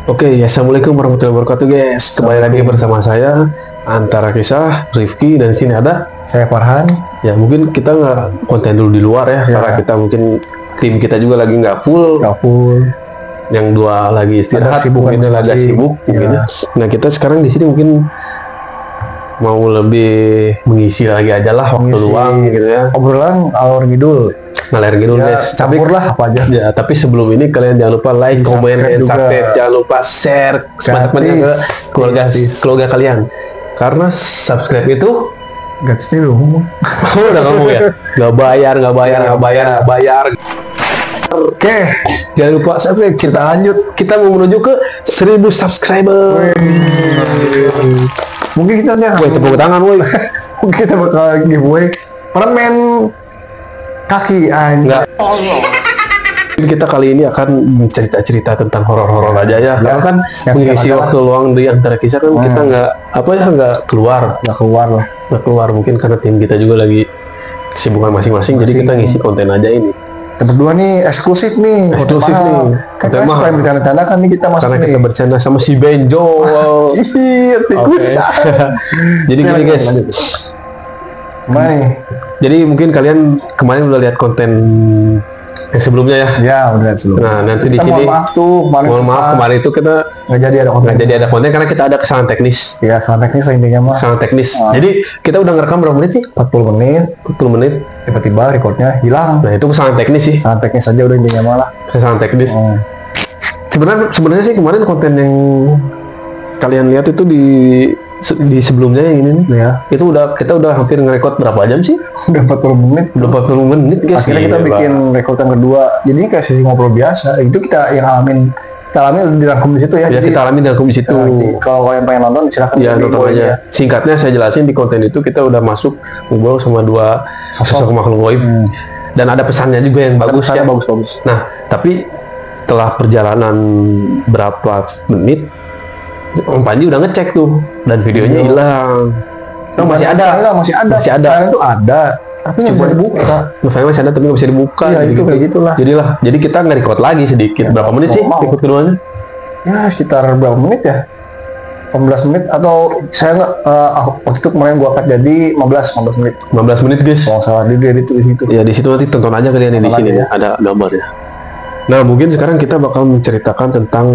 Oke, assalamualaikum warahmatullahi wabarakatuh guys. Kembali lagi bersama saya Antara Kisah, Rifki, dan sini ada saya Farhan. Ya mungkin kita nggak konten dulu di luar ya, karena kita mungkin tim kita juga lagi nggak full. Yang dua lagi istirahat, mungkin lagi sibuk. Mungkin. Nah kita sekarang di sini mungkin mau lebih mengisi lagi aja lah waktu luang gitu ya. Obrolan alur ngidul. Ngalir gitu Ya, guys. campur lah apa aja. Ya, tapi sebelum ini kalian jangan lupa like, comment, dan subscribe. Jangan lupa share sebanyak-banyaknya ke keluarga kalian. Karena subscribe itu gratis dulu. oh, udah kamu ya. Nggak bayar. Oke, jangan lupa subscribe. Kita lanjut. Kita mau menuju ke 1000 subscriber. Mungkin kita Tepuk tangan, woi. mungkin kita bakal giveaway permen kaki Enggak. Kita kali ini akan cerita-cerita tentang horor-horor aja ya. Karena kan mengisi waktu luang di Antara Kisah kan kita nggak keluar lah. Mungkin karena tim kita juga lagi kesibukan masing-masing, jadi kita ngisi konten aja ini. Kita berdua nih eksklusif nih. Kita suka bercanda-canda kan nih kita masuk. Karena kita bercanda sama si Benjo. Jadi gini guys. Gimana nih? Jadi mungkin kalian kemarin udah lihat konten yang sebelumnya ya? Ya udah sebelumnya. Nah nanti di sini mohon maaf kemarin itu kita nggak jadi ada konten karena kita ada kesalahan teknis. Ya kesalahan teknis intinya mah. Kesalahan teknis. Jadi kita udah ngerekam berapa menit sih? 40 menit. Tiba-tiba recordnya hilang. Nah itu kesalahan teknis sih. Kesalahan teknis aja udah intinya malah. Kesalahan teknis. Sebenarnya sih kemarin konten yang kalian lihat itu di sebelumnya yang ini nih ya, itu kita udah hampir ngerekord berapa jam sih? Udah 40 menit guys. Akhirnya kita bikin rekod yang kedua, jadi kayak sesi ngobrol biasa. Itu kita alamin dirangkum di situ ya. Ya, kita alamin dirangkum di situ. Kalau yang pengen nonton silahkan ya nonton aja. Singkatnya saya jelasin, di konten itu kita udah masuk ngobrol sama dua sosok makhluk gaib. Dan ada pesannya juga yang bagus ya. Bagus. Nah tapi setelah perjalanan berapa menit, Om Panji udah ngecek tuh dan videonya hilang. Masih ada. Itu ada. Tapi nggak bisa dibuka. Filenya masih ada tapi nggak bisa dibuka. Ya itu kayak gitulah. Jadi kita nge-record lagi sedikit. Berapa menit sih record keduanya? Ya sekitar berapa menit ya? 15 menit atau saya nggak waktu itu kemarin gua cut jadi 15 menit. 15 menit guys. Kalau salah dia itu di situ. Ya di situ nanti tonton aja kalian di sini ya. Ada gambarnya. Nah mungkin sekarang kita bakal menceritakan tentang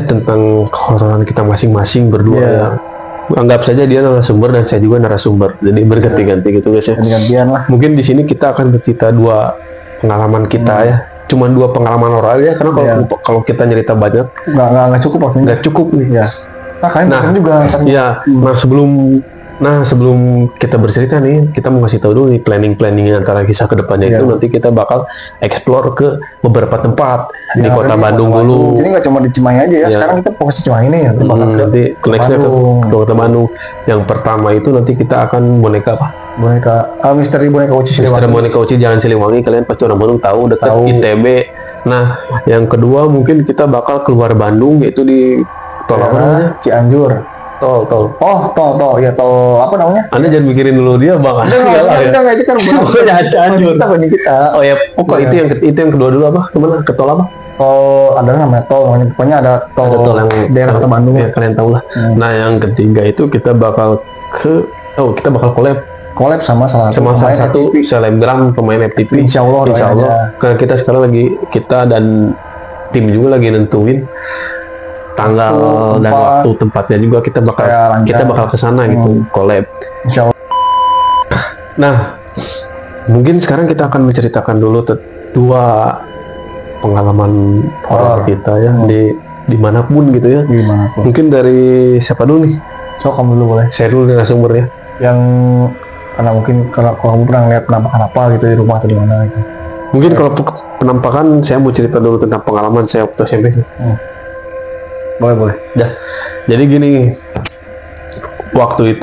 tentang kehorroran kita masing-masing berdua ya. Anggap saja dia narasumber dan saya juga narasumber. Jadi berganti-ganti gitu guys ya. Gantian lah. Mungkin di sini kita akan bercerita dua pengalaman kita ya. Cuman dua pengalaman orang ya, karena kalau kita nyerita banyak nggak cukup waktunya. Nggak cukup nih ya. Nah juga. Ya. Sebelum kita bercerita nih, kita mau kasih tahu dulu nih planning Antara Kisah kedepannya itu nanti kita bakal explore ke beberapa tempat di kota Bandung dulu. Jadi nggak cuma di Cimahi aja ya. Sekarang kita fokus di Cimahi nih ya. Nanti nextnya ke kota Bandung. Yang pertama itu nanti kita akan boneka misteri boneka Uci Siliwangi. Misteri boneka Uci Jalan Siliwangi, kalian pasti orang Bandung tahu, dekat ITB. Nah, yang kedua mungkin kita bakal keluar Bandung, yaitu di tol apa namanya? Cianjur. Tol. Ya tol apa namanya? Anda jangan mikirin dulu dia, Bang. Enggak, itu kan bukan Cianjur. Kita. Oh ya, itu yang kedua dulu apa? Kemana? Ke tol apa? Tol ada namanya tol, pokoknya ada tol yang daerah Kota Bandung ya, kalian tahu lah. Nah, yang ketiga itu kita bakal collab sama salah satu selebgram pemain FTV. Insya Allah. Karena kita sekarang kita dan tim juga lagi nentuin tanggal dan waktu tempatnya juga, kita bakal ke sana gitu, collab. Insya Allah. Nah, mungkin sekarang kita akan menceritakan dulu dua pengalaman horor kita ya dimanapun gitu ya. Dimanapun. Mungkin dari siapa dulu nih? Kamu dulu boleh. Saya dulu narasumbernya. Yang kalau kamu pernah lihat penampakan apa gitu di rumah atau di mana gitu. Mungkin kalau penampakan saya mau cerita dulu tentang pengalaman saya waktu SMP. Boleh. Ya. Jadi gini, waktu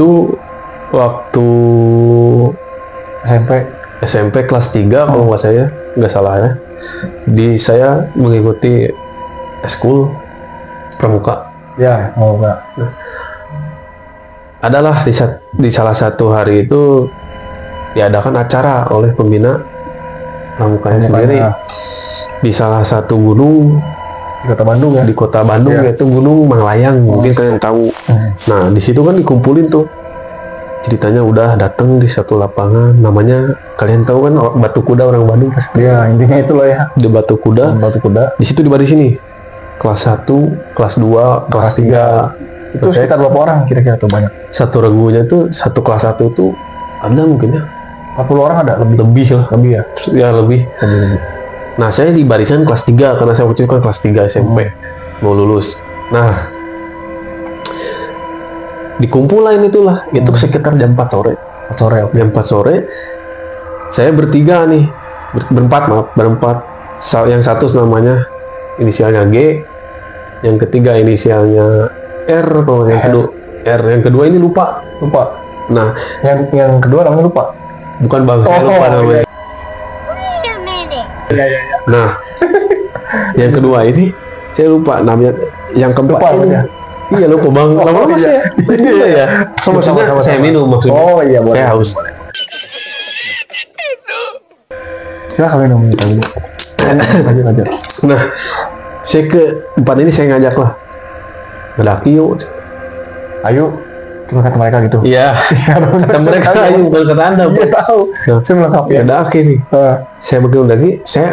SMP kelas 3 kalau nggak salah ya. Saya mengikuti eskul pramuka. Ya, pramuka. Adalah di salah satu hari itu diadakan acara oleh pembina pramukanya sendiri di salah satu gunung Di Kota Bandung ya? Di Kota Bandung, yaitu Gunung Manglayang, mungkin kalian tahu. Nah, di situ kan dikumpulin tuh. Ceritanya udah datang di satu lapangan, namanya kalian tahu kan Batu Kuda, orang Bandung pasti. Ya, intinya itu loh ya. Di Batu Kuda. Di situ dibarisin nih. Kelas 1, kelas 2, kelas 3. Itu sekitar berapa orang kira-kira tuh banyak? Satu regunya tuh, satu kelas 1 tuh ada mungkin ya 40 orang ada? Lebih lah. Lebih ya? Ya lebih. Nah, saya di barisan kelas 3 karena saya waktu itu kan kelas 3 SMP mau lulus. Nah, dikumpulin itulah. Itu sekitar jam 4 sore. Jam 4 sore. Saya bertiga nih. Berempat. Yang satu namanya inisialnya G, yang ketiga inisialnya R, kalau yang kedua R, yang kedua ini lupa. Nah, yang kedua namanya lupa. Bukan Bang, saya lupa namanya. Nah, yang kedua ini saya lupa namanya. Yang keempat lupa, ini. Iya lupa Bang. Lama-lama saya. Iya ya. Sama-sama saya minum maksudnya. Oh iya, boleh. Saya haus. Silakan minum kita dulu. Lanjut. Nah, saya ke empat ini saya ngajak lah. Ngedaki yuk. Ayo. Cuma kata mereka gitu. Iya. Kata mereka ayo, bukan kata Anda. Iya tahu. Saya melengkapi ya. Ngedaki nih. Saya begitu ngedaki, saya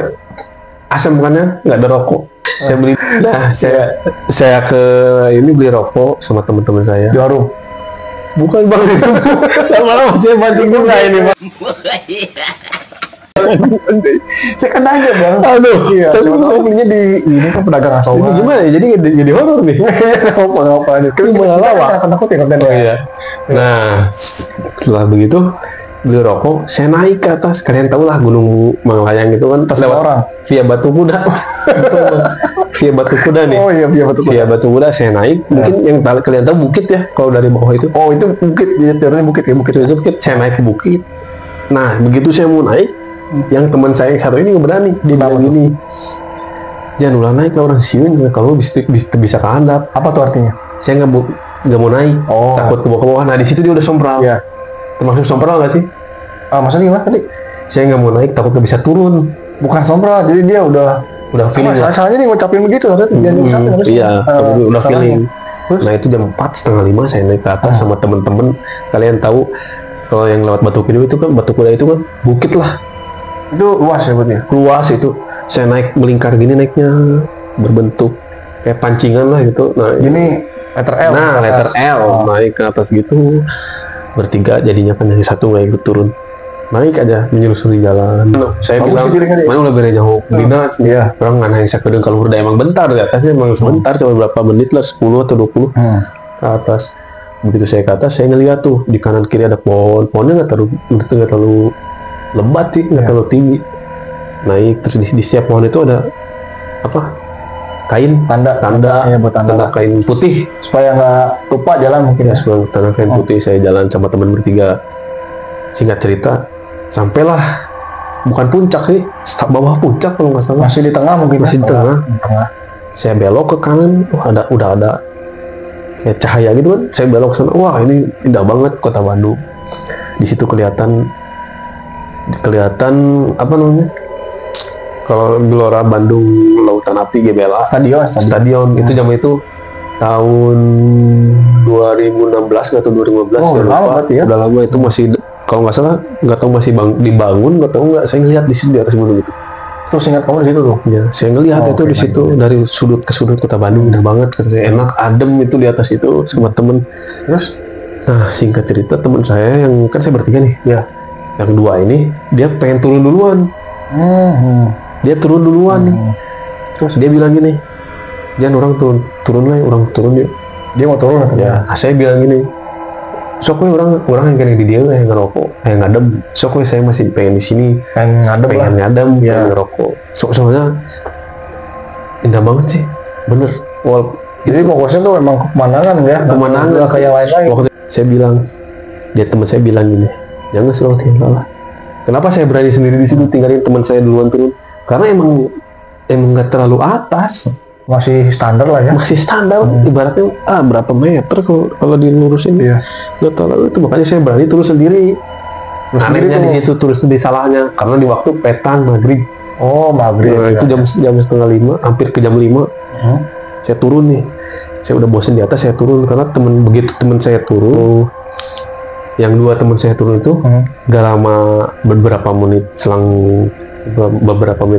asam bukannya nggak ada rokok. Saya beli. Nah, saya ke ini beli rokok sama teman-teman saya. Di warung. Bukan Bang. Lama-lama saya banting juga ini Bang. Saya kan nanya Bang. Aduh, iya, saya belinya di ini kan pedagang asal. Ini gimana ya? Jadi horor nih. Apa nih? Kan malah lawak. Takut ya konten. Oh iya. Nah, setelah begitu beli rokok, saya naik ke atas. Kalian tahu lah Gunung Manglayang itu kan lewat orang via Batu Kuda. Via Batu Kuda nih. Oh iya, via Batu Kuda saya naik. Mungkin yang kalian tahu bukit ya kalau dari bawah itu. Oh, itu bukit. Jadi bukit ya, itu bukit. Saya naik ke bukit. Nah, begitu saya mau naik, yang teman saya yang satu ini nggak berani. Dia bilang gini, jangan ulah naik ke orang siun, kalau bisa kehandap. Apa tuh artinya? Saya nggak mau naik, takut ke bawah. Nah, di situ dia udah sompral. Ya. Termasuk sompral nggak sih? Maksudnya gimana tadi? Saya nggak mau naik, takut nggak bisa turun. Bukan sompral, jadi dia udah feeling. Masalahnya nih ngucapin begitu, iya, udah feeling. Nah, itu jam 4:30 saya naik ke atas sama temen-temen. Kalian tahu kalau yang lewat Batu Kuda itu kan, Batu Kuda itu kan bukit lah. Itu luas ya berarti? Luas itu. Saya naik melingkar gini naiknya, berbentuk kayak pancingan lah gitu. Nah, ini letter L. Nah, letter L naik ke atas gitu. Bertiga jadinya kan yang satu nggak ikut turun. Naik aja menyusuri jalan. Saya bilang, mana udah beda jauh. Dina, ya, orang nggak naik sekadeng kalau udah emang bentar di atasnya emang sebentar, cuma berapa menit lah, 10 atau 20 ke atas. Begitu saya ke atas, saya ngeliat tuh di kanan kiri ada pohonnya nggak terlalu lebat sih, nggak terlalu tinggi. Naik terus di setiap pohon itu ada apa? Kain tanda kain putih supaya nggak lupa jalan mungkin ya. Supaya tanda kain putih. Saya jalan sama teman bertiga. Singkat cerita, sampailah bukan puncak sih, bawah puncak kalau nggak salah. Masih di tengah mungkin. Masih di tengah. Saya belok ke kanan, udah ada kayak cahaya gitu kan. Saya belok ke sana, wah ini indah banget kota Bandung. Di situ kelihatan apa namanya? Kalau Gelora Bandung Lautan Api GBLA stadion itu zaman itu tahun 2016 atau 2015 udah lama ya. Udah lama itu masih, kalau nggak salah nggak tahu masih dibangun nggak tahu nggak, saya ngeliat di situ di atas gunung itu. Terus ingat kamu di situ tuh? Ya, saya ngeliat itu di situ dari sudut ke sudut kota Bandung indah banget, katanya enak adem itu di atas itu sama temen. Terus, nah singkat cerita teman saya yang kan saya bertiga nih, ya, yang dua ini dia pengen turun duluan. Dia turun duluan nih. Terus dia bilang gini, jangan orang turun lah, orang turun yuk. Dia mau turun ya. Saya bilang gini, sok orang yang kena di dia yang ngerokok, yang ngadem. Sok saya masih pengen di sini, pengen ngadem, ya. Pengen ngerokok. Soalnya indah banget sih, bener. Jadi fokusnya tuh emang pemandangan ya, pemandangan kayak lain-lain. Waktu saya bilang, teman saya bilang gini, jangan selalu tinggal lah. Kenapa saya berani sendiri di sini tinggalin teman saya duluan turun? Karena emang nggak terlalu atas, masih standar lah ya. Masih standar, ibaratnya berapa meter kalau dilurusin ya. Nggak terlalu itu, makanya saya berani turun sendiri. Anehnya di situ turun sendiri salahnya, karena di waktu petang maghrib. Oh maghrib. Nah, itu jam 4:30, hampir ke jam 5. Saya turun nih, saya udah bosen di atas, saya turun karena begitu teman saya turun, yang dua teman saya turun itu gak lama, beberapa menit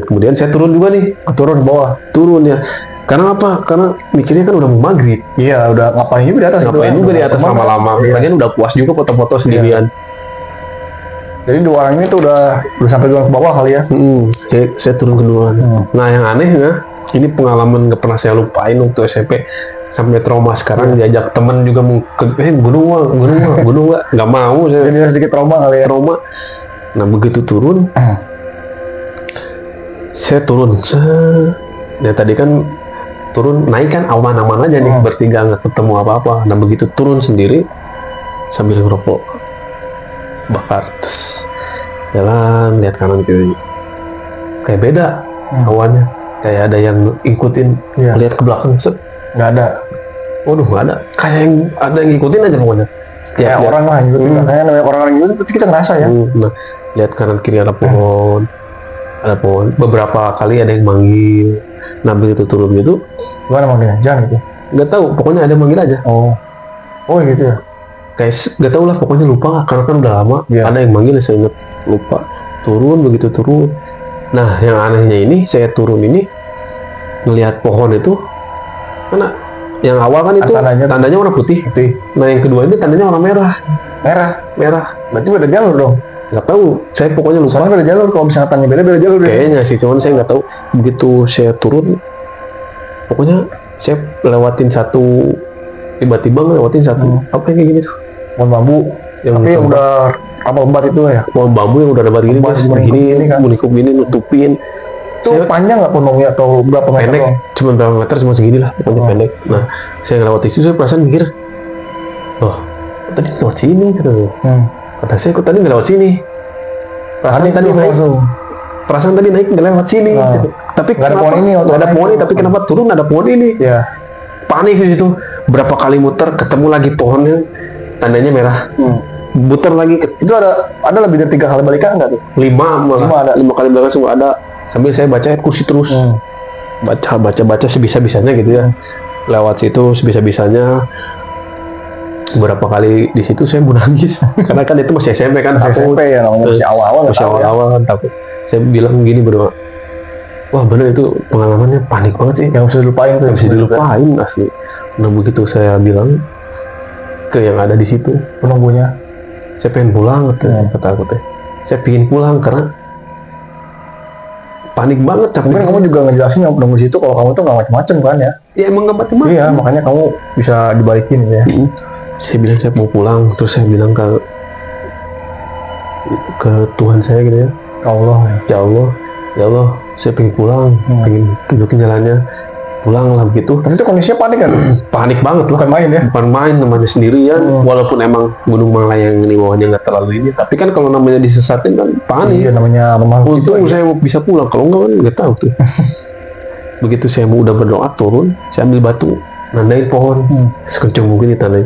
kemudian saya turun juga nih. Turun ke bawah. Turun ya. Karena apa? Karena mikirnya kan udah mau maghrib. Iya, udah ngapain juga di atas. Ngapain juga di atas lama-lama. Lagian udah puas juga foto-foto sendirian. Jadi dua orang ini tuh udah sampai turun ke bawah kali ya. Saya turun ke duluan. Nah yang anehnya, ini pengalaman gak pernah saya lupain waktu SMP. Sampai trauma sekarang diajak temen juga mau ke gunung nggak mau. Jadi sedikit trauma kali ya. Trauma. Nah begitu turun, saya turun. Ya tadi kan turun, naik kan aman-aman aja nih, bertiga nggak ketemu apa-apa. Nah begitu turun sendiri sambil ngerokok bakar, terus jalan lihat kanan kiri, kayak beda awannya, kayak ada yang ikutin. Lihat ke belakang, nggak ada. Waduh, nggak ada. Kayak yang ada yang ngikutin aja pokoknya. Setiap orang lah ngikutin. Kayak namanya orang-orang ngikutin, pasti kita ngerasa ya. Nah, lihat kanan kiri ada pohon, beberapa kali ada yang manggil. Nah begitu turun gitu, gimana manggilnya? Jangan gitu. Nggak tahu, pokoknya ada manggil aja. Oh gitu ya. Kayak nggak tahu lah, pokoknya lupa karena kan udah lama. Ada yang manggil, saya ingat, lupa. Turun, begitu turun. Nah yang anehnya ini, saya turun ini ngelihat pohon itu, karena yang awal kan itu tandanya warna putih. Nah yang kedua ini tandanya warna merah. Berarti beda jalur dong. Nggak tahu, saya pokoknya lupa. Soalnya beda jalur, kalau misalnya tanya beda jalur. Kayaknya sih, cuman saya nggak tahu. Begitu saya turun, pokoknya saya lewatin satu, tiba-tiba ngelewatin satu apa yang kayak gini tuh, pohon bambu tapi yang udah apa lebat itu ya, pohon bambu yang udah lebat gini, begini kan, menikuk gini, nutupin. Itu panjang nggak pohonnya atau berapa meter? Pendek, cuma berapa meter, cuma segini lah, pokoknya pendek. Nah saya ngelewati itu, saya perasaan mikir, tadi lewat sini kata saya, kok tadi nggak lewat sini. Perasaan tadi naik nggak lewat sini. Tapi nggak ada pohon ini, nggak ada pohon ini, tapi kenapa turun ada pohon ini? Ya. Panik di situ. Berapa kali muter, ketemu lagi pohonnya, tandanya merah. Muter lagi. Itu ada lebih dari 3 kali balikan nggak tuh? 5 kali balikan semua ada. Sambil saya baca kursi terus. Baca sebisa-bisanya gitu ya. Lewat situ sebisa-bisanya. Beberapa kali di situ saya mau nangis karena kan itu masih SMP kan, SMP ya, namanya masih awal-awal kan, takut. Saya bilang gini berdua, wah bener itu pengalamannya panik banget sih, yang bisa dilupain tuh, bisa dilupain asli. Nah begitu saya bilang ke yang ada di situ, penunggunya, saya pengen pulang kata aku teh, saya pengen pulang karena panik banget. Mungkin kamu juga ngejelasin yang penunggu situ kalau kamu tuh nggak macam-macam kan ya? Ya emang nggak macam-macam. Iya, makanya kamu bisa dibalikin ya. Saya bilang saya mau pulang, terus saya bilang ke Tuhan saya gitu ya, ya Allah, saya pengen pulang, pengen tunjukin jalannya, pulang lah begitu. Tapi itu kondisinya panik kan? Panik banget lah. Bukan main ya? Bukan main, namanya sendirian. Walaupun emang Gunung Malayang ini bawahnya nggak terlalu ini, tapi kan kalau namanya disesatin kan panik. Iya, namanya makhluk. Untung saya mau bisa pulang, kalau nggak kan nggak tahu tuh. Begitu saya mau udah berdoa turun, saya ambil batu, nandain pohon, sekencang mungkin ditandain.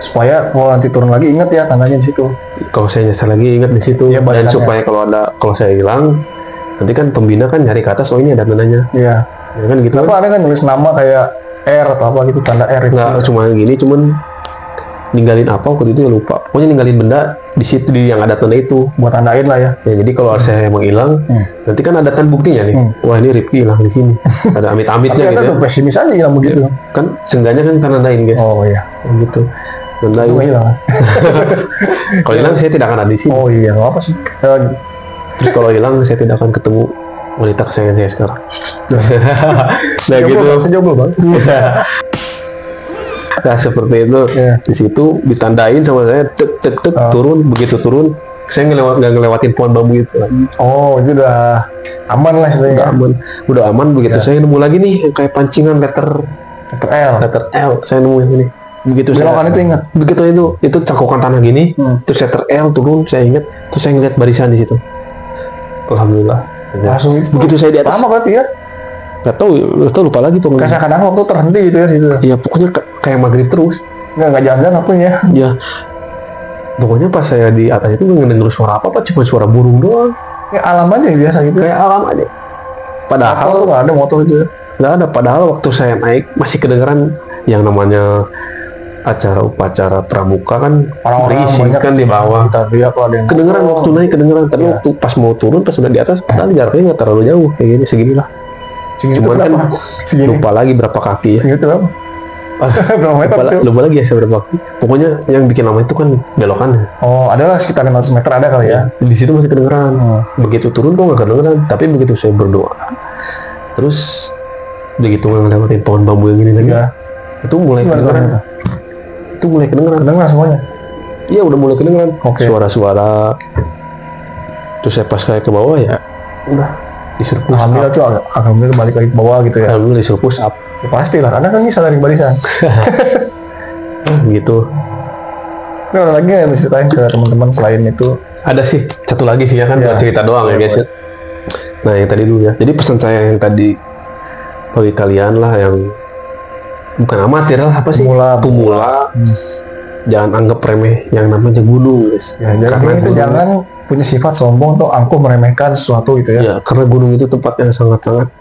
Supaya kalau nanti turun lagi ingat ya tandanya di situ. Kalau saya nyasar lagi ingat di situ. Ya, dan supaya kalau saya hilang, nanti kan pembina kan nyari ke atas, oh ini ada tandanya. Iya. Ya kan gitu. Kenapa ada kan nulis nama kayak R atau apa gitu, tanda R. Nggak cuma gini, cuman ninggalin apa waktu itu ya lupa. Pokoknya ninggalin benda di situ yang ada tanda itu. Buat tandain lah ya. Ya jadi kalau saya emang hilang, nanti kan ada tanda buktinya nih. Wah ini Rifki hilang di sini. Ada amit-amitnya gitu. Tapi pesimis aja hilang begitu. Kan seenggaknya kan nandain guys. Oh iya. Gitu. Nandain. Kalau hilang saya tidak akan ada di sini. Oh iya, nggak apa sih. Terus kalau hilang saya tidak akan ketemu wanita kesayangan saya sekarang. Nah gitu. Sejomblo banget. Nah seperti itu. Di situ ditandain sama saya, tek turun. Begitu turun, saya nggak ngelewatin pohon bambu itu. Oh itu udah aman lah istilahnya. Udah aman. Begitu saya nemu lagi nih kayak pancingan letter L. Saya nemu ini. Begitu belokan itu ingat. Begitu itu cangkokan tanah gini, terus letter L turun, saya ingat. Terus saya ngeliat barisan di situ. Alhamdulillah. Langsung itu. Begitu saya di atas. Lama berarti ya? Gak tahu lupa lagi tuh. Kayak kadang waktu terhenti gitu ya situ. Iya pokoknya kayak maghrib terus. Nggak jalan-jalan waktunya. Ya. Pokoknya pas saya di atas itu nggak denger suara apa-apa, cuma suara burung doang. Kayak alam aja biasa gitu. Kayak alam aja. Padahal tuh nggak ada motor itu ya. nggak ada. Padahal waktu saya naik masih kedengeran yang namanya acara upacara pramuka kan, orang-orang berisik kan di bawah. Kedengeran waktu naik, kedengeran. Tapi waktu pas mau turun, pas udah di atas, padahal jaraknya nggak terlalu jauh, kayak gini segini lah. Cuman kan lupa lagi berapa kaki ya. Segitu berapa? Berapa meter? Lupa lagi ya berapa kaki. Pokoknya yang bikin lama itu kan belokan. Oh, adalah sekitar 500 meter ada kali ya. Di situ masih kedengeran. Begitu turun kok nggak kedengeran. Tapi begitu saya berdoa, terus begitu ngelewatin pohon bambu yang ini lagi, itu mulai kedengeran. Itu mulai kedengeran. Kedengeran semuanya? Iya, udah mulai kedengeran. Suara-suara. Terus saya pas kayak ke bawah ya, udah disuruh push up. Alhamdulillah tuh, alhamdulillah balik lagi ke bawah gitu ya. Alhamdulillah disuruh push up. Ya pasti lah, karena kan bisa dari barisan. Gitu. Ini ada lagi yang diceritain ke teman-teman selain itu? Ada sih, satu lagi sih ya kan, buat cerita doang ya guys. Nah yang tadi dulu ya. Jadi pesan saya yang tadi bagi kalian lah yang bukan amatir lah, apa sih? Pemula. Jangan anggap remeh yang namanya gunung, guys. Ya, karena itu jangan punya sifat sombong atau angkuh meremehkan sesuatu gitu ya. Ya, karena gunung itu tempat yang sangat-sangat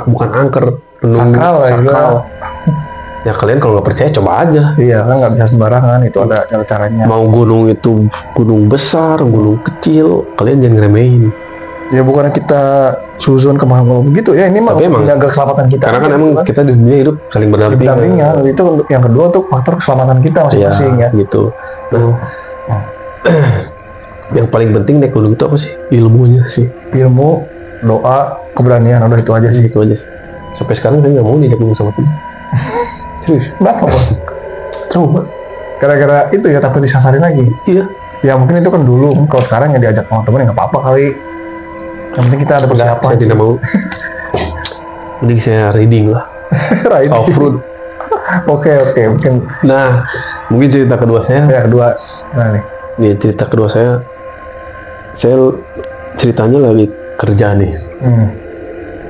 bukan angker, penuh sakral. Ya kalian kalau nggak percaya coba aja. Iya kan, nggak bisa sembarangan, itu ada cara-caranya. Mau gunung itu gunung besar, gunung kecil, kalian jangan remehin. Ya bukan kita suzon ke mahal begitu ya, ini mah untuk menjaga keselamatan kita. Karena kan emang kita di dunia hidup saling berdampingan. Itu yang kedua tuh faktor keselamatan kita masing-masing ya. Gitu. Nah, yang paling penting naik gunung itu apa sih? Ilmunya sih. Ilmu, doa, keberanian, udah itu aja sih. Itu aja sih. Sampai sekarang saya nggak mau naik gunung sama temen. Serius? Kenapa Pak? Trauma. Gara-gara itu ya, takut disasarin lagi. Iya. Ya mungkin itu kan dulu. Kalau sekarang ya diajak sama temen ya nggak apa-apa kali. Yang penting kita ada persiapan. Saya tidak mau. Mending saya riding lah. Riding. Off-road. Oke. Mungkin. Nah, mungkin cerita kedua saya. Ya kedua. Nah nih. Nih cerita kedua saya ceritanya lagi kerja nih.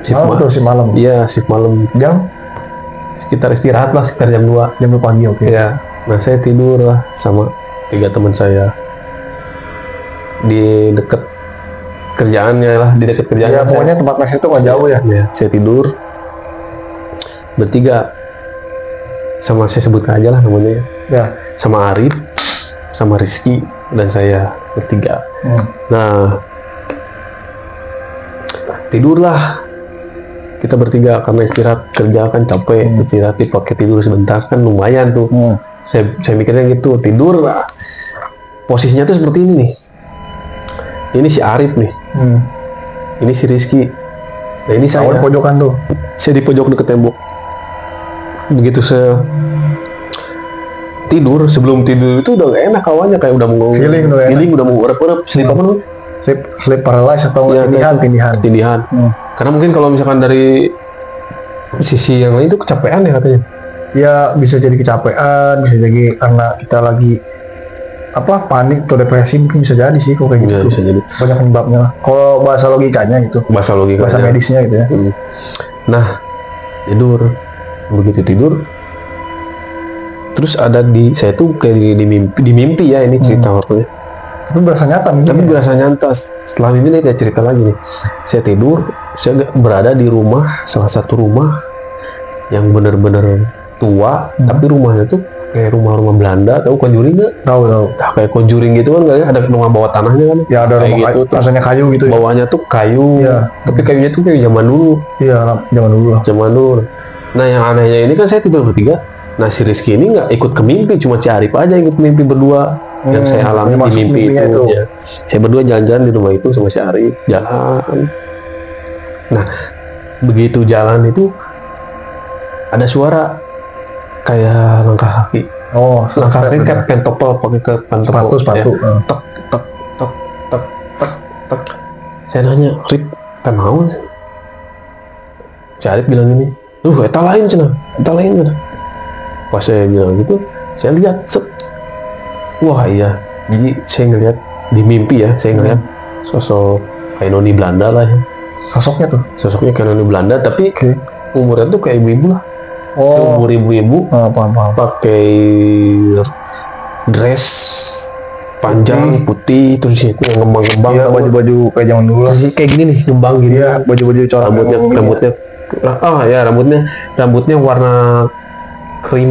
Shift malam. Iya, shift malam. Jam? Sekitar istirahat lah, sekitar jam 2. Jam 2 pagi, oke. Ya, nah saya tidur lah sama 3 teman saya di dekat kerjaannya lah, di dekat kerjaannya. Ya pokoknya tempat mes itu nggak jauh ya. Ya, saya tidur bertiga, sama saya sebut aja lah namanya ya. Sama Arif, sama Rizky, dan saya bertiga. Nah, tidurlah kita bertiga karena istirahat kerja kan capek, istirahat dipakai tidur sebentar kan lumayan tuh. Saya mikirnya gitu, tidur lah. Posisinya tuh seperti ini nih. Ini si Arif nih. Ini si Rizky. Nah ini saya di pojokan tuh. Saya di pojok deket tembok. Begitu saya tidur, sebelum tidur itu udah gak enak kawannya, kayak udah mau feeling udah mau urep-urep, sleep apa namanya? Sleep paralysis atau tindihan. Karena mungkin kalau misalkan dari sisi yang lain itu kecapean ya katanya. Ya bisa jadi kecapean, bisa jadi karena kita lagi panik atau depresi, mungkin bisa jadi sih kalau kayak gitu. Bisa jadi. Banyak penyebabnya lah. Kalau bahasa logikanya gitu. Bahasa medisnya gitu ya. Nah, tidur. Begitu tidur, terus ada saya tuh kayak di mimpi ya, ini cerita waktunya. Tapi berasa nyata mimpi. Tapi berasa nyata. Setelah mimpi nih kayak cerita lagi nih. Saya tidur, saya berada di salah satu rumah yang benar-benar tua, tapi rumahnya tuh kayak rumah-rumah Belanda. Tahu Conjuring nggak? Tahu. Nah, kayak Conjuring gitu kan, nggak ya? Ada rumah bawah tanahnya kan? Ya ada kayak rumah gitu. Rasanya kayu gitu. Bawahnya tuh kayu. Ya. Tapi kayunya tuh kayak zaman dulu. Iya, zaman dulu lah. Zaman dulu. Nah yang anehnya ini kan saya tidur bertiga. Nah si Rizky ini nggak ikut ke mimpi, cuma si Arif aja ikut mimpi berdua. Yang saya alami di mimpi itu. Ya. Saya berdua jalan-jalan di rumah itu sama si Arif, jalan. Nah begitu jalan itu ada suara kayak langkah kaki. Langkah kaki kayak pentopel, pakai ke pentopel. Sepatu. Ya. Tek. Saya nanya, Rip, kenapa? Si Arif bilang ini, eta lain cina. Pas saya bilang gitu, saya lihat, wah iya. Jadi saya ngelihat di mimpi ya, saya ngelihat sosok kayak noni Belanda lah ya. Sosoknya kayak noni Belanda, tapi umurnya tuh kayak ibu-ibu lah. Umur ibu-ibu, pakai dress panjang putih, terus yang ngembang-ngembang. Iya, baju-baju kayak zaman dulu lah. Kayak gini nih, ngembang gini. Iya, baju-baju corak rambutnya Ya rambutnya warna krim,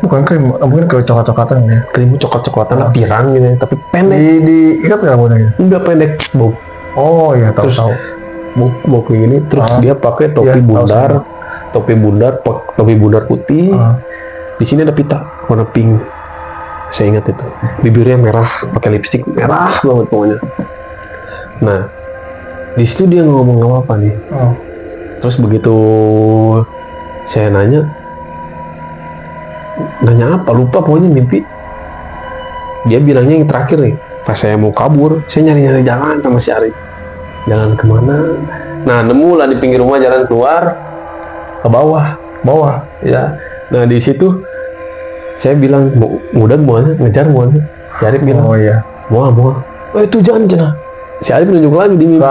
bukan krim, mungkin ke coklat-coklatan ya. Krim coklat-coklatan lah, pirang gitu, tapi pendek. Diikat nggak rambutnya? Enggak, pendek, Bob. Oh ya, tahu. Mau kayak gini, terus dia pakai topi bundar, topi bundar putih. Di sini ada pita warna pink. Saya ingat itu. Bibirnya merah, pakai lipstik merah banget pokoknya. Nah, di situ dia ngomong apa nih? Terus begitu saya nanya apa, lupa pokoknya mimpi. Dia bilangnya yang terakhir nih, pas saya mau kabur, saya nyari jalan sama si Arif. Jalan kemana? Nah, nemu lah di pinggir rumah, jalan keluar ke bawah ya. Nah, di situ saya bilang mau ngejar si Arif bilang mau itu jangan. Si Arif menunjuk lagi di mimpi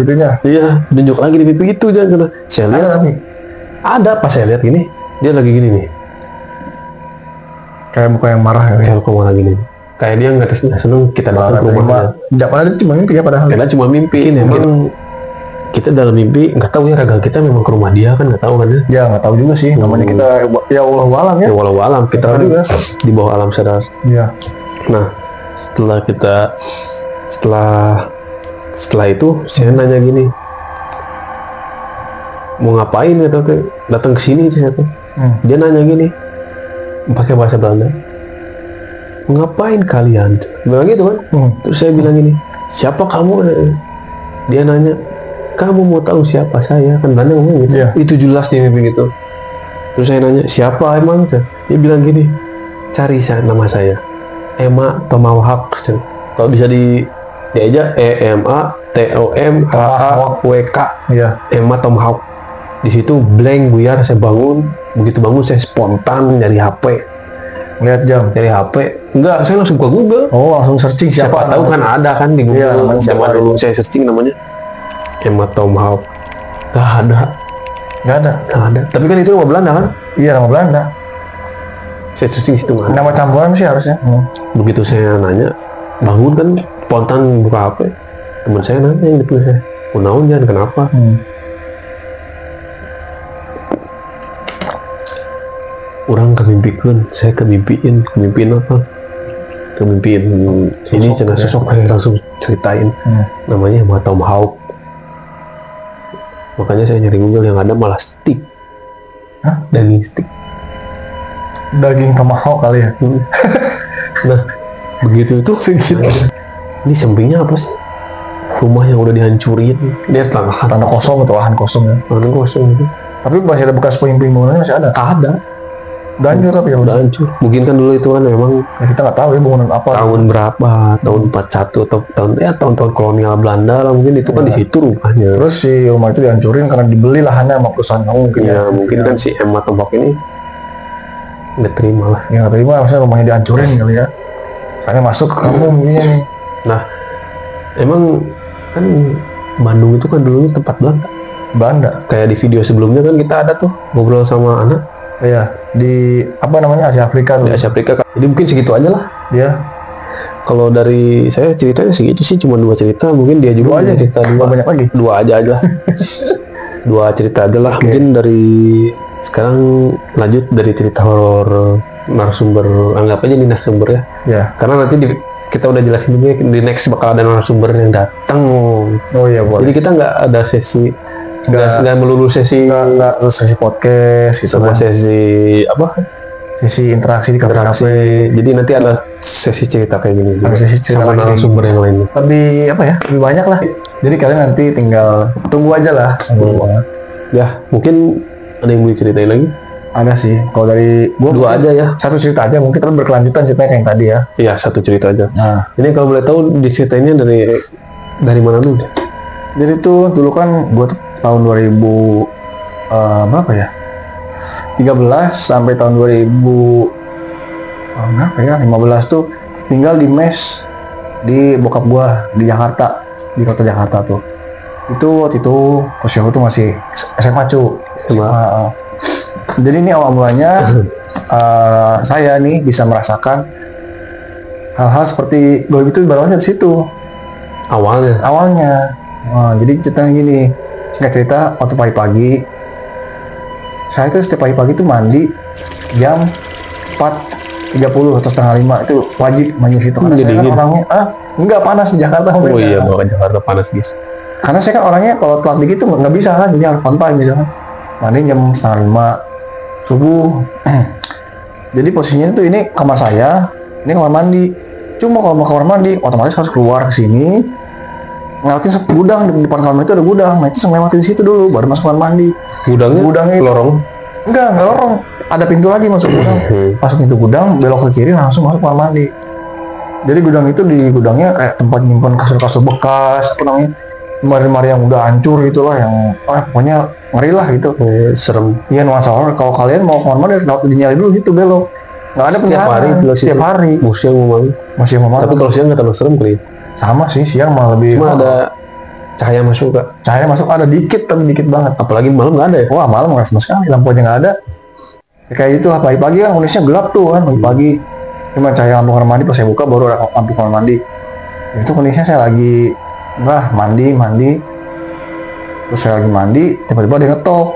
itunya. Iya, menunjuk lagi di mimpi itu jangan. Saya lihat ada pas saya lihat gini, dia lagi gini nih, kayak muka yang marah ya. Kayak muka marah gini. Kayak dia nggak seneng kita datang ke rumahnya. Tidak, padahal cuma mimpi ya, padahal. Karena cuma mimpi. Mungkin kita dalam mimpi nggak tahu ya, raga kita memang ke rumah dia kan, nggak tahu kan ya. Ya nggak tahu juga sih. Namanya kita ya wallahu alam ya. Wallahu alam, kita kan juga di bawah alam sadar. Iya. Nah, setelah itu saya nanya gini, mau ngapain ya datang ke sini sih. Dia nanya gini pakai bahasa Belanda, ngapain kalian? Bilang gitu kan. Terus saya bilang gini, siapa kamu? Dia nanya, kamu mau tahu siapa saya? Kan Belanda ngomong gitu. Itu jelas dia mimpi gitu. Terus saya nanya, siapa emang? Dia bilang gini, cari nama saya, Emma Tomahawk. Kalau bisa diajak EMATOMHAWK. Emma Tomahawk. Di situ blank buyar, saya bangun. Begitu bangun saya spontan nyari HP. Lihat jam, dari HP. Enggak, saya langsung buka Google. Langsung searching siapa tahu kan ada kan di Google. Zaman dulu saya searching namanya Emma Tomahawk. Gak ada. Tapi kan itu nama Belanda kan? Iya, nama Belanda. Saya searching situ kan. Nama campuran sih harusnya. Begitu saya nanya, bangun kan spontan buka HP. Teman saya nanya yang depan saya, kunaon jangan kenapa? Orang kemimpikan, saya kemimpiin apa? Kemimpiin ini cina sosok yang langsung ceritain. Namanya Emma Tomahawk. Makanya saya nyari Google, yang ada malah stick. Daging stick. Daging tomahawk kali ya. Nah, begitu itu segitu. Ini sampingnya apa sih? Rumah yang udah dihancurin. Dia tanah kosong atau lahan kosong ya? Lahan kosong gitu. Tapi masih ada bekas puing-puing bangunannya, masih ada? Ada. Udah hancur tapi ya udah hancur. Mungkin kan dulu itu kan memang kita nggak tahu ya bangunan apa. Tahun berapa? Tahun 41 atau tahun-tahun kolonial Belanda lah mungkin itu kan di situ rumahnya. Terus si rumah itu dihancurin karena dibeli lahannya sama perusahaan kamu mungkin. Ya mungkin kan si Emma Tomahawk ini nggak terima lah. Ya nggak terima, maksudnya rumahnya dihancurin kali ya. Karena masuk ke kampung begini nih. Nah, emang kan Bandung itu kan dulunya tempat Belanda. Kayak di video sebelumnya kan kita ada tuh ngobrol sama anak. Iya, di apa namanya Asia Afrika dulu. Di Asia Afrika. Jadi mungkin segitu aja lah. Iya. Kalau dari saya ceritanya segitu sih, cuma 2 cerita. Mungkin dia juga aja cerita 2. Banyak lagi. 2 aja lah. 2 cerita aja lah. Mungkin dari sekarang lanjut dari cerita horor narasumber. Anggap aja ini narasumber ya. Ya. Karena nanti kita udah jelasin juga di next bakal ada narasumber yang datang. Oh iya boleh. Jadi kita nggak ada sesi. Nggak melulu sesi podcast gitu kan. Sesi apa? Sesi interaksi di kafe-kafe. Jadi nanti ada sesi cerita kayak gini juga. Sesi cerita sama narasumber yang lainnya. Lebih apa ya? Lebih banyak lah. Jadi kalian nanti tinggal tunggu aja lah. Ya, mungkin ada yang mau ceritain lagi? Ada sih. Kalau dari gua 2 aja ya. 1 cerita aja, mungkin terus berkelanjutan ceritanya kayak yang tadi ya. Iya, 1 cerita aja. Nah, ini kalau boleh tahu diceritainnya dari mana dulu deh? Jadi tuh dulu kan gua tuh tahun 2000 berapa ya? 13 sampai tahun 2000 berapa ya? 15 tuh tinggal di mes di bokap gua di Jakarta, di kota Jakarta tuh. Itu waktu itu posisi tuh masih SMA cu. SMA. Jadi ini awal mulanya saya nih bisa merasakan hal-hal seperti goib itu barunya di situ. Awalnya. Nah, jadi ceritanya gini, singkat cerita waktu pagi-pagi Saya itu setiap pagi-pagi tuh mandi jam 4.30 atau setengah 5 itu wajib mandi situ. Karena saya kan orangnya enggak panas di Jakarta. Oh iya, bawa Jakarta panas guys. Karena saya kan orangnya kalau telat dikit tuh nggak bisa kan, jadi harus on time gitu kan. Mandi jam setengah 5 subuh. Jadi posisinya tuh ini kamar saya, ini kamar mandi. Cuma kalau mau kamar mandi, otomatis harus keluar ke sini, ngelewatin gudang. Di depan kamar itu ada gudang. Nah itu saya lewatin di situ dulu, baru masuk kamar mandi. Gudangnya lorong? Enggak lorong. Ada pintu lagi masuk gudang. Masuk pintu gudang, belok ke kiri langsung masuk kamar mandi. Jadi gudang itu di gudangnya kayak tempat nyimpan kasur-kasur bekas, apa namanya, lemari-lemari yang udah hancur gitu lah, yang pokoknya ngeri lah gitu. Serem. Iya nuansa horor. Kalau kalian mau kamar mandi dinyalain dulu gitu belok. Nggak ada penyalahan. Setiap hari. Masih mau malam. Tapi kalau siang nggak terlalu serem kali. Sama sih, siang malah lebih. Cuma ada cahaya masuk kak. Cahaya masuk ada dikit, tapi dikit banget. Apalagi malam nggak ada ya? Wah malam nggak sama sekali, lampu aja nggak ada. Ya, kayak itu lah, pagi-pagi kan kondisinya gelap tuh kan, pagi-pagi. Cuma cahaya lampu kamar mandi, pas saya buka baru ada lampu kamar mandi. Itu kondisinya saya lagi mandi. Terus saya lagi mandi, tiba-tiba dia ngetok.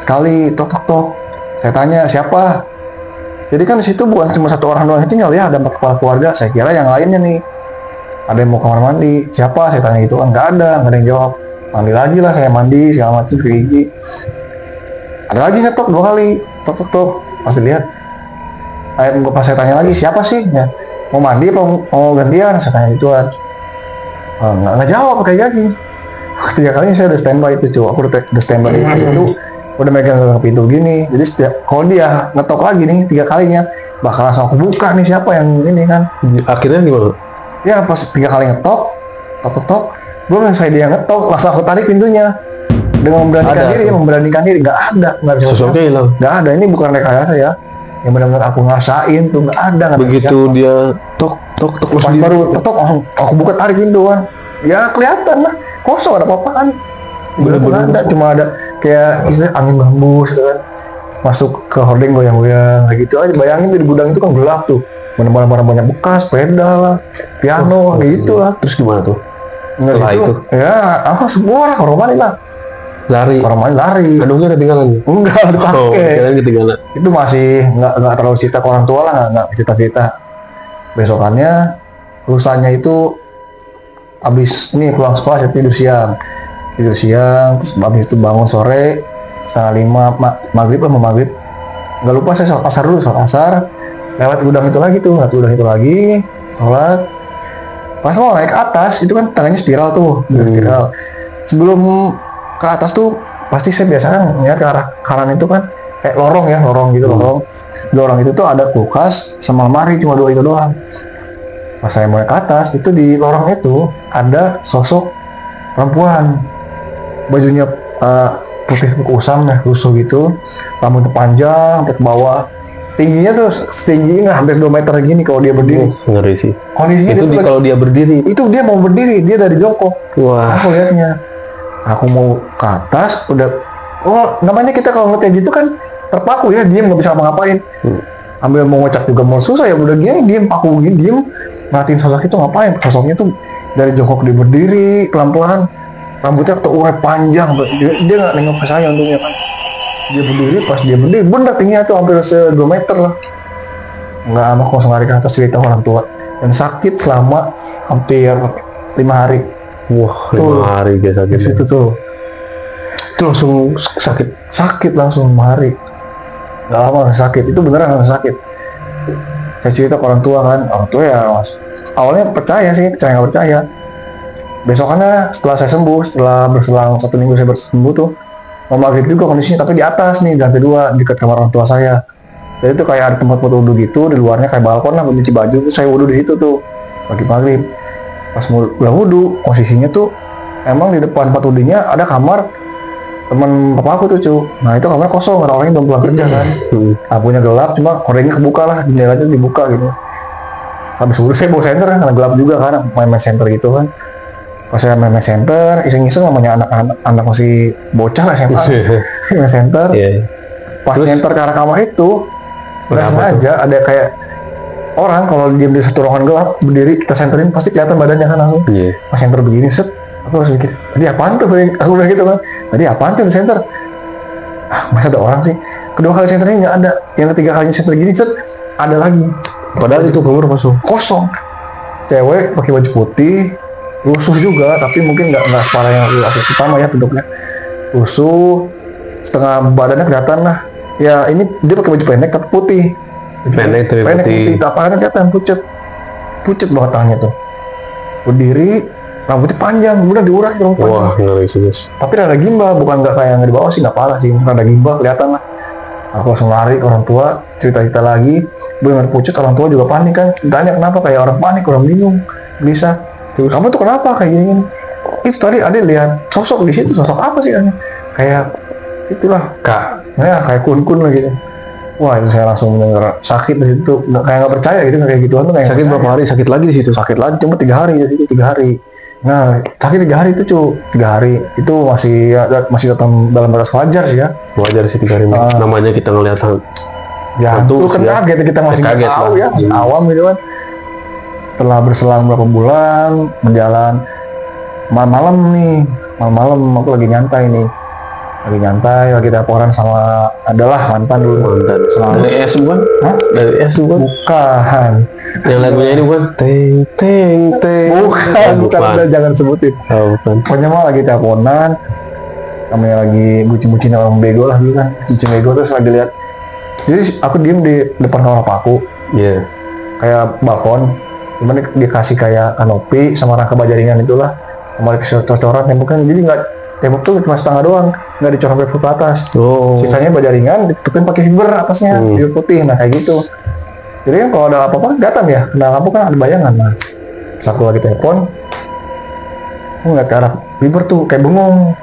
Sekali, tok. Saya tanya, siapa? Jadi kan di situ bukan cuma satu orang doang yang tinggal ya, ada 4 kepala keluarga. Saya kira yang lainnya nih, ada yang mau kamar mandi. Siapa? Saya tanya gitu kan, nggak ada yang jawab. Mandi lagi lah, saya mandi segala macam gigi. Ada lagi ngetok 2 kali, tok. Pas lihat, pas saya tanya lagi, siapa sih? Ya, mau mandi apa mau gantian? Saya tanya gituan. Nggak jawab kayak gini. 3 kalinya saya udah standby itu cuy. Aku udah standby itu. Udah megang ke pintu gini, jadi setiap kalau dia ngetok lagi nih 3 kalinya bakal langsung aku buka nih siapa yang ini kan. Akhirnya gimana? Ya pas 3 kali ngetok, tok, belum selesai dia ngetok, langsung aku tarik pintunya dengan memberanikan diri, nggak ada sosoknya hilang, nggak ada. Ini bukan rekayasa ya, yang benar-benar aku ngerasain tuh nggak ada. Begitu dia tok pas baru tok langsung aku buka tarik pintu kan, ya kelihatan lah kosong, ada apa-apaan. Bener-bener ada, cuma ada kayak angin bambus gitu kan masuk ke hordeng goyang-goyang kayak gitu aja. Bayangin di gudang itu kan gelap tuh, barang-barang banyak bekas, sepeda lah, piano kayak gitu lah. Terus gimana tuh setelah itu? Ya semua orang mandi lah, lari. Aduhnya ketinggalan? Enggak dipakai. Ketinggalan. Itu masih nggak terlalu cerita ke orang tua lah, nggak cerita. Besokannya lusanya itu abis ini pulang sekolah saya tidur siang, terus habis itu bangun sore 4:30 maghrib, nggak lupa saya sholat asar lewat gudang itu lagi sholat. Pas mau naik ke atas itu kan tangannya spiral tuh, spiral. Sebelum ke atas tuh pasti saya biasanya ngeliat ke arah kanan itu kan kayak lorong gitu. Lorong itu tuh ada kulkas sama lemari, cuma 2 itu doang. Pas saya mau naik ke atas itu di lorong itu ada sosok perempuan, bajunya putih kusam rusuh gitu, rambutnya panjang sampai ke bawah, tingginya tuh setinggi hampir 2 meter gini kalau dia berdiri. Ngeri sih kondisinya itu kalau dia berdiri, itu dia mau berdiri, dia dari jongkok. Wah, aku lihatnya, aku mau ke atas udah, namanya kita kalau ngeliat gitu kan terpaku ya, diem nggak bisa ngapain. Ambil mau ngecek juga mau susah ya, udah gini diem paku gini, diem ngeliatin sosok itu ngapain. Sosoknya tuh dari jongkok dia berdiri pelan-pelan, rambutnya terurai panjang, dia nggak nengok ke saya untungnya kan. Dia berdiri, pas dia berdiri bener tingginya tuh hampir 2 meter lah. Nggak lama aku langsung lari ke atas, cerita orang tua, dan sakit selama hampir 5 hari. Wah, 5 hari guys sakit. Di situ tuh. Itu langsung sakit langsung 5 hari. Nggak lama sakit, itu beneran langsung sakit. Saya cerita ke orang tua kan, orang tua ya mas, awalnya percaya nggak percaya. Besokannya setelah saya sembuh, setelah berselang 1 minggu saya sembuh tuh, mau maghrib juga kondisinya, tapi di atas nih, di lantai 2 dekat kamar orang tua saya. Jadi itu kayak ada tempat buat wudhu gitu, di luarnya kayak balkon lah, mencuci baju tuh saya wudhu di situ tuh pagi maghrib. Pas udah wudhu, posisinya tuh emang di depan tempat wudhunya ada kamar teman papa aku tuh cu. Nah itu kamar kosong, orang-orangnya belum pulang kerja kan. Lampunya gelap, cuma hordengnya kebuka lah, jendelanya dibuka gitu. Habis wudhu saya bawa senter kan, karena gelap juga kan, main center gitu kan. Pas saya main center, iseng-iseng namanya anak masih bocah lah SMA. Main center. Pas center ke arah kamar itu, nggak sengaja ada kayak orang kalau diam di satu ruangan gelap berdiri, kita senterin pasti kelihatan badannya kan langsung. Pas center begini set, aku harus mikir, tadi apaan tuh? Aku bilang gitu kan, tadi apaan tuh di center? masa ada orang sih. Kedua kali senternya nggak ada, yang ketiga kalinya senter gini set ada lagi. Padahal itu kamar kosong. Cewek pakai baju putih, lusuh juga, tapi mungkin nggak separah yang aku pertama ya bentuknya. Lusuh, setengah badannya kelihatan lah. Ya ini dia pakai baju pendek tapi putih. Pendek putih. Apalagi kelihatan pucet banget tangannya tuh. Berdiri, rambutnya panjang, udah diurai rambut panjang. Wah, ngeri sih guys. Tapi rada gimbal, bukan nggak kayak yang di bawah sih, nggak parah sih, rada gimbal kelihatan lah. Aku langsung lari ke orang tua, cerita lagi, benar pucet, orang tua juga panik kan, tanya kenapa, kayak orang panik, orang bingung, gelisah. Terus kamu tuh kenapa kayak gini? Itu tadi ada lihat sosok di situ, sosok apa sih kan? Kayak itulah kak, ya kayak kun lah gitu. Wah itu saya langsung mendengar sakit di situ, kayak nggak percaya gitu, kayak gituan tuh kayak sakit berapa hari, sakit lagi di situ, sakit lagi cuma 3 hari jadi 3 hari. Nah sakit 3 hari itu 3 hari itu masih dalam batas wajar sih ya. Wajar sih 3 hari. Namanya kita ngelihat ya itu kan ya. Kaget kita masih nggak tahu ya, awam gitu kan. Setelah berselang berapa bulan menjalan, malam aku lagi nyantai, lagi teleponan sama adalah mantan dulu. Dari S bukan? Hah? Dari S bukan? Bukan. Yang lagunya ini bukan? Teng. Bukan. Udah jangan sebutin. Oh, bukan. Pokoknya mah lagi teleponan, namanya lagi bucin-bucin orang bego lah gitu kan. Bucin bego terus lagi lihat. Jadi aku diem di depan kamar papaku. Iya. Kayak balkon. Cuman dikasih kayak kanopi sama rangka baja ringan itulah. Sama dikasih cocoran temboknya. Jadi nggak, tembok tuh cuma setengah doang, nggak dicoret sampai ke atas. Sisanya baja ringan ditutupin pakai fiber atasnya, fiber putih. Nah kayak gitu. Jadi kan kalau ada apa-apa kelihatan ya, kena lampu kan ada bayangan. Nah, pas aku lagi telepon, aku ngeliat ke arah fiber tuh kayak bengong.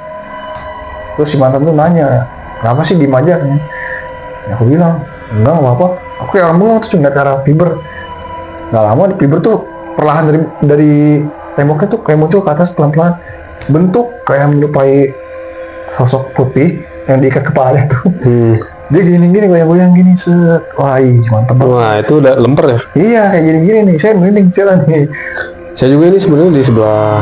Terus si mantan tuh nanya, kenapa sih diem aja? Ya aku bilang, enggak apa-apa. Aku kayak orang bengong tuh cuma ngeliat ke arah fiber. Nggak lama fiber tuh perlahan dari temboknya tuh kayak muncul ke atas pelan-pelan. Bentuk kayak menyerupai sosok putih yang diikat kepalanya tuh. Dia gini-gini goyang-goyang gini set. Wah mantap banget. Wah itu udah lemper ya? Iya kayak gini-gini nih, saya merinding jalan nih. Saya juga ini sebenarnya di sebelah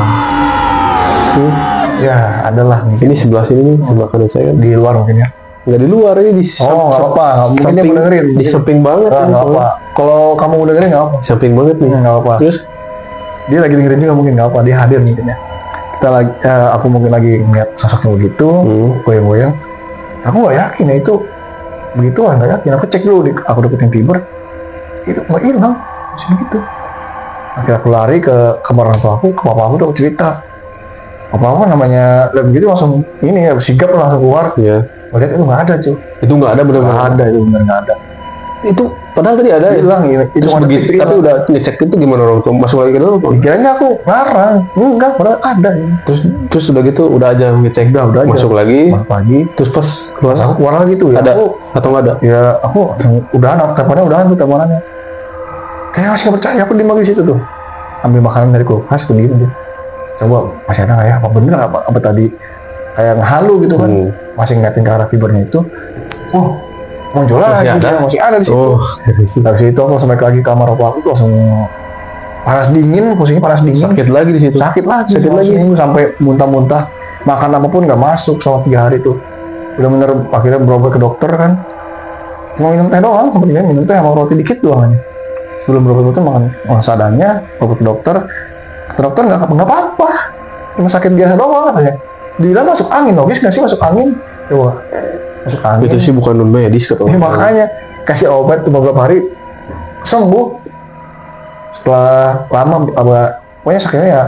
ya adalah nih. Ini sebelah sini nih, sebelah kanan saya di luar mungkin ya. Nggak di luar, ini di apa mungkin dia mau dengerin di samping banget. Nggak apa. Kalau kamu mau dengerin nggak apa. Samping banget nih. Nggak apa. Terus dia lagi dengerin juga mungkin nggak apa, dia hadir mungkin ya. Kita lagi, aku mungkin lagi ngeliat sosoknya begitu, goyang-goyang. Aku nggak yakin ya itu begituan, nggak yakin. Aku cek dulu, aku deketin fiber, itu nggak hilang, masih begitu. Akhirnya aku lari ke kamar orang tua aku, ke papa aku, aku cerita. Papa aku namanya lihat begitu langsung ini ya, sigap langsung keluar. Iya. Lihat itu nggak ada cuy. Itu nggak ada, benar-benar nggak ada, itu benar nggak ada. Itu padahal tadi ada hilang ya. Itu begitu, tapi udah ngecek itu gimana orang tua masuk lagi ke dalam? Pikirannya aku ngarang, enggak padahal ada. Terus udah gitu udah aja ngecek, udah masuk lagi, terus pas keluar aku keluar lagi tuh ya. Ada atau nggak ada? Ya aku udahan, teleponnya udahan tuh teleponannya. Kayak masih nggak percaya, aku di situ tuh. Ambil makanan dari kulkas, aku diem. Coba masih ada nggak ya? Apa bener apa tadi kayak ngehalu gitu kan? Masih ngeliatin ke arah fibernya itu. Muncul lagi, masih ada di situ. Dari situ aku sampai lagi ke kamar aku langsung panas dingin, pusingnya panas dingin. Sakit lagi di situ. Sakit lagi sampai muntah-muntah. Makan apapun nggak masuk selama 3 hari tuh. Udah bener akhirnya berobat ke dokter kan. Cuma minum teh doang, kemudian minum teh sama roti dikit doang aja. Sebelum berobat itu makan seadanya, berobat ke dokter. Kata dokter nggak apa-apa, cuma sakit biasa doang katanya. Dibilang masuk angin, logis nggak sih masuk angin? Coba. Masuk angin. Itu sih bukan non medis kata orang. Makanya kasih obat tuh beberapa hari sembuh. Setelah lama pokoknya sakitnya ya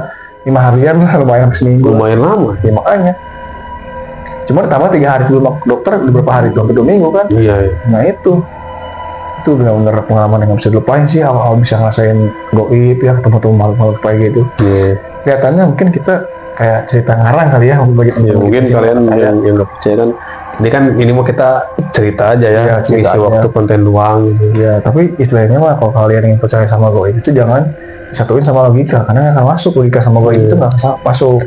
5 harian lah, lumayan seminggu. Lumayan lama. Ya makanya. Cuma ditambah 3 hari sebelum dokter, beberapa hari, 2 minggu kan. Iya. Nah itu benar-benar pengalaman yang nggak bisa dilupain sih. Awal bisa ngerasain goib ya, ketemu makhluk kayak gitu. Kelihatannya mungkin kita kayak cerita ngarang kali ya, mungkin kalian yang nggak percaya kan, ini mau kita cerita aja ya, isi waktu konten doang gitu. Ya tapi istilahnya mah kalau kalian yang percaya sama goib itu jangan disatuin sama logika, karena nggak akan masuk logika sama goib itu nggak bisa masuk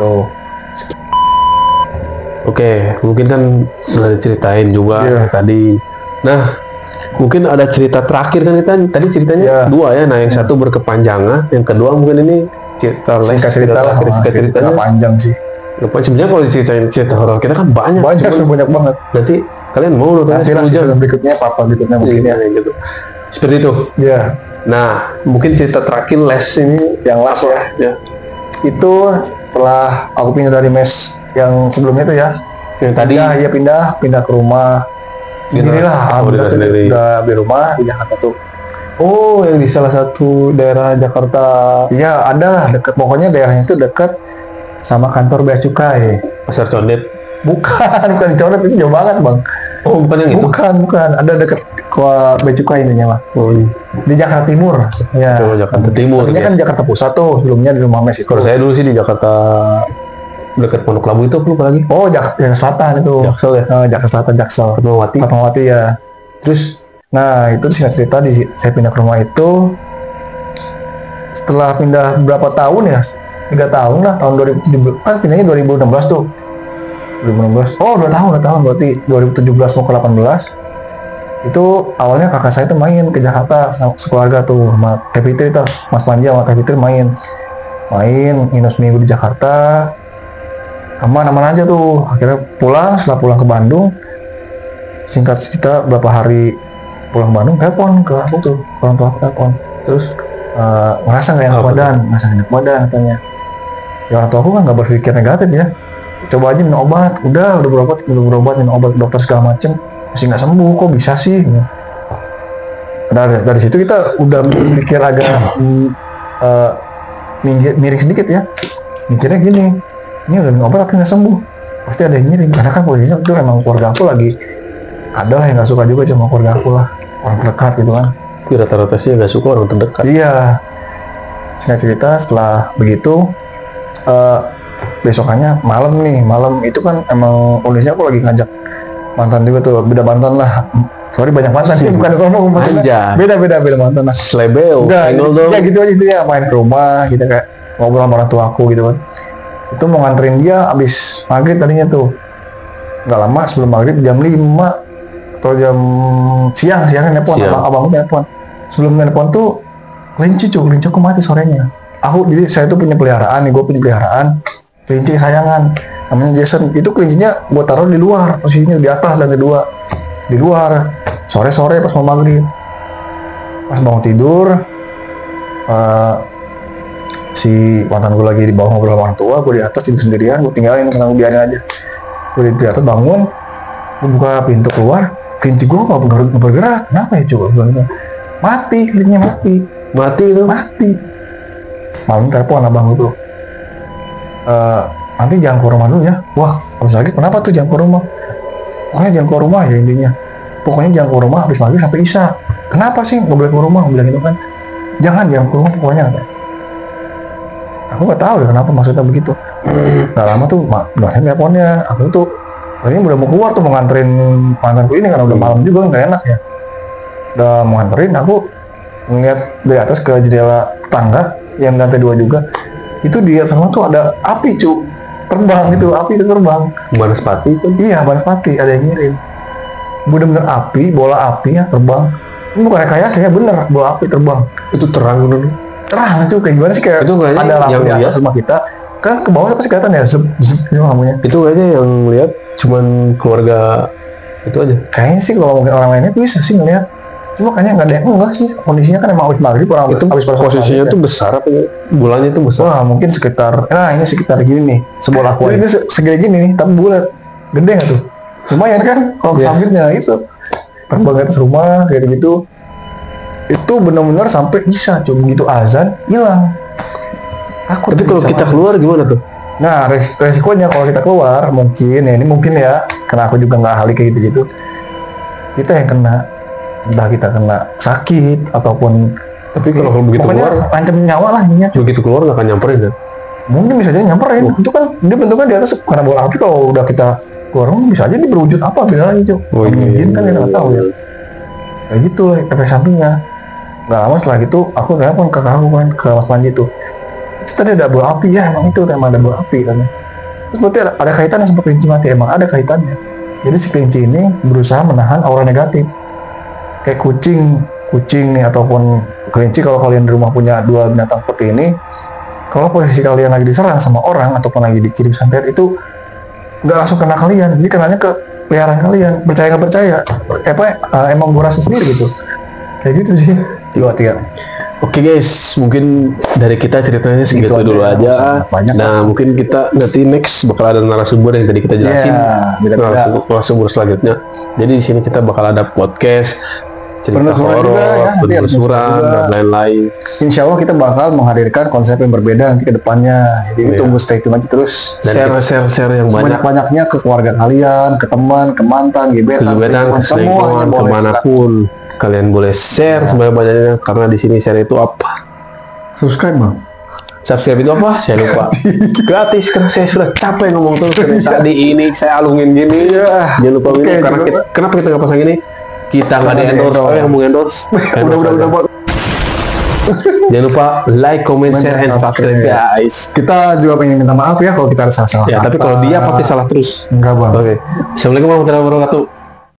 tuh. Oke, mungkin kan udah diceritain juga tadi. Nah, mungkin ada cerita terakhir kan, kita tadi ceritanya 2 ya. Nah, yang satu berkepanjangan, yang kedua mungkin ini cerita ceritanya panjang sih. Sebenarnya kalau diceritain cerita horor kita kan banyak banget. Nanti kalian mau nonton season berikutnya apa berikutnya mungkin ya gitu. Seperti itu. Ya. Nah, mungkin cerita terakhir les ini yang last ya. Itu setelah aku pindah dari mes yang sebelumnya itu ya. Yang tadi ya pindah ke rumah sendirilah. Udah di rumah di Jakarta tuh. Oh, yang di salah satu daerah Jakarta. Iya, ada lah dekat. Pokoknya daerahnya itu dekat sama kantor Bea Cukai. Pasar Condet. Bukan Condet, itu jauh banget, Bang. Oh, bukan yang itu. Bukan. Ada dekat Bea Cukai ininya, Bang. Oh, iya. Di Jakarta Timur. Ya. Oh, Jakarta Timur. Ini kan Jakarta Pusat tuh, sebelumnya di rumah mes itu. Kalau saya dulu sih di Jakarta dekat Pondok Labu itu, lupa lagi. Oh, Jakarta Selatan itu. Jaksel ya. Jakarta Selatan, Jaksel. Fatmawati ya. Terus nah itu singkat cerita saya pindah ke rumah itu setelah pindah berapa tahun ya, 3 tahun lah, tahun 2017 kan pindahnya 2016 tuh 2016. Oh 2 tahun berarti 2017 mau ke 18 itu awalnya kakak saya tuh main ke Jakarta sama sekeluarga tuh sama Teh Fitri tuh, Mas Panji sama Teh Fitri main minus seminggu di Jakarta, aman aja tuh. Akhirnya setelah pulang ke Bandung, singkat cerita berapa hari pulang Bandung, telepon ke aku tuh, orang tua aku telepon, terus ngerasa nggak enak badan katanya. Ya orang tua aku kan nggak berpikir negatif ya, coba aja minum obat, udah berobat minum obat dokter segala macem masih nggak sembuh, kok bisa sih? Dari situ kita udah berpikir agak miring sedikit ya, mikirnya gini, ini udah minum obat tapi nggak sembuh, pasti ada yang ngirim, karena kan posisinya itu emang keluarga aku lagi ada lah yang nggak suka juga sama keluarga aku lah, orang terdekat gitu kan. Tapi rata-rata sih nggak suka orang terdekat. Iya. Singkat cerita setelah begitu besokannya malam itu kan emang kondisinya aku lagi ngajak mantan juga tuh, beda mantan lah. Sorry banyak mantan sih, bukan sombong maksudnya. Beda mantan lah. Slebeo, single dong. Ya gitu aja dia main ke rumah gitu kayak ngobrol sama orang tua aku gitu kan. Itu mau nganterin dia abis maghrib tadinya tuh. Nggak lama sebelum maghrib jam 5 atau jam siang nelpon abang nelpon. Sebelum nelpon tuh kelinci aku mati sorenya. Jadi saya tuh punya peliharaan nih, gue punya peliharaan kelinci kesayangan namanya Jason. Itu kelincinya gue taruh di luar, posisinya di atas dan kedua di luar. Sore pas mau maghrib, pas bangun tidur, si mantan gue lagi di bawah ngobrol sama orang tua, gue di atas tidur sendirian, gue tinggalin karena gue biarin aja. Gue di atas bangun, gue buka pintu keluar, kelinci gue nggak bergerak. Kenapa ya coba? Kelincinya mati. Malam telepon abang itu, nanti jangan ke rumah dulu ya. Wah, habis lagi kenapa tuh jangan ke rumah? Pokoknya jangan ke rumah ya intinya. Pokoknya jangan ke rumah habis maghrib sampai isya. Kenapa sih nggak boleh ke rumah? Bilang gitu kan. Jangan ke rumah pokoknya. Aku nggak tahu ya kenapa maksudnya begitu. Nggak lama tuh dosen teleponnya. Aku tuh tadinya udah mau keluar tuh mau nganterin mantanku ini karena udah malam juga nggak enak ya. Udah mau nganterin, aku ngeliat dari atas ke jendela tangga yang lantai 2 juga. Itu di atas sana tuh ada api terbang gitu, api itu terbang. Banaspati kan? Iya, Banaspati ada yang ngirim. Bener-bener api, bola api ya terbang. Ini bukan rekayasa ya, bener bola api terbang. Itu terang dulu. Terang itu kayak gimana sih, kayak itu ada lampu di atas rumah kita. Kan ke bawah pasti kelihatan ya, zep gitu lampunya. Itu kayaknya yang lihat cuman keluarga itu aja. Kayaknya sih kalau mungkin orang lainnya bisa sih ngeliat. Cuma kayaknya nggak ada yang enggak sih, kondisinya kan emang habis maghrib orang itu posisinya tuh besar apa ya? Bulannya tuh besar. Wah mungkin sekitar, ini sekitar gini nih, sebelah aku ini segede gini nih, tapi bulat, gede nggak tuh? Lumayan kan, kalau sampingnya itu terbang ke atas rumah kayak gitu. Itu benar-benar sampai bisa, cuma begitu azan hilang. Tapi kalau kita keluar gimana tuh? Nah resikonya kalau kita keluar mungkin ya, karena aku juga nggak ahli kayak gitu-gitu, kita yang kena. Entah kita kena sakit ataupun, tapi kalau begitu keluar ancam nyawa lah ininya. Begitu keluar nggak akan nyamperin kan? Mungkin bisa aja nyamperin. Itu kan dia bentuknya di atas karena bola api. Kalau udah kita keluar bisa aja dia berwujud apa beda lagi kan kita nggak tahu ya. Kayak gitu lah efek sampingnya. Nggak lama setelah gitu aku telepon ke kakakku kan, ke Mas Panji tuh. Itu tadi ada bola api ya, emang itu emang ada bola api kan. Terus berarti ada kaitannya sama kelinci mati, emang ada kaitannya. Jadi si kelinci ini berusaha menahan aura negatif. Kayak kucing nih ataupun kelinci, kalau kalian di rumah punya 2 binatang seperti ini, kalau posisi kalian lagi diserang sama orang ataupun lagi dikirim santet itu nggak langsung kena kalian, jadi kenanya ke peliharaan kalian. Percaya nggak percaya, emang gue rasa sendiri gitu. Kayak gitu sih. Tiga. Oke guys, mungkin dari kita ceritanya segitu dulu aja. Nah, mungkin kita nanti next bakal ada narasumber yang tadi kita jelasin. Narasumber selanjutnya. Jadi di sini kita bakal ada podcast, cerita horor, penelusuran, dan lain-lain. Insya Allah kita bakal menghadirkan konsep yang berbeda nanti ke depannya. Jadi tunggu stay tune aja terus. Share yang banyak-banyaknya ke keluarga kalian, ke teman, ke mantan, gebetan, semuanya kemanapun. Kalian boleh share sebanyak-banyaknya karena di sini share itu apa? Subscribe bang. Subscribe itu apa? Saya lupa. Gratis karena saya sudah capek ngomong terus dari tadi ini saya alungin gini. Jangan lupa ini karena kenapa kita nggak pasang ini? Kita nggak di endorse. Oh yang mau endorse? Udah. Jangan lupa like, comment, share, and subscribe guys. Kita juga pengen minta maaf ya kalau kita ada salah. Ya tapi kalau dia pasti salah terus. Enggak bang. Oke. Assalamualaikum warahmatullahi wabarakatuh.